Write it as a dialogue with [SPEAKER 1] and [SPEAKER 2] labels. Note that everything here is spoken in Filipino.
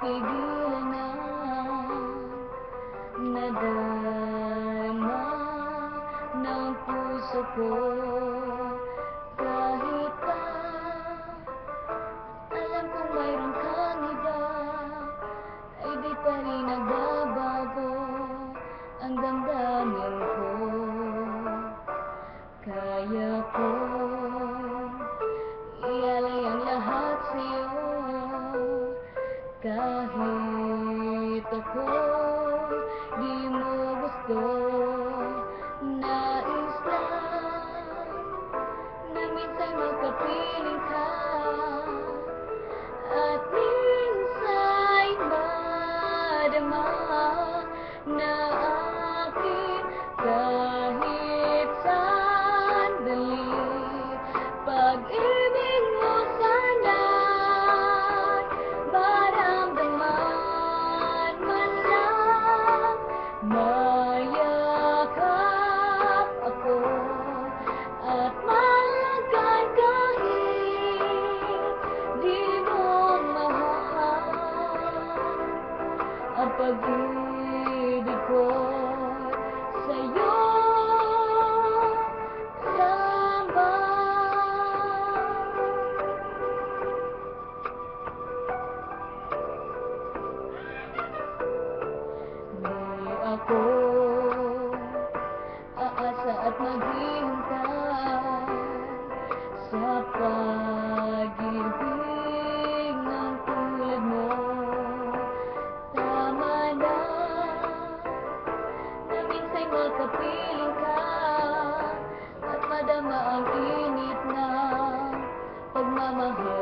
[SPEAKER 1] mapigilan na nadama ng puso ko. Kahit pa alam kong mayroon kang iba, ay di pa rin nagbabago ang damdamin ko. Kaya ko ialay ang lahat sa'yo, kahit ako di mo gusto. Nais lang na minsan magkapiling ka, at minsan madama na akin kahit sandali. Pag-ibig mo sana'y maramdaman man lang, mayakap ako at mahalagan kahit di mo mahal. Ang pag-ibig ko sa'yo ako aasa at maghihintay sa pag-ibig ng tulad mo. Tama na minsan magkapiling ka at madama ang init ng pagmamahal.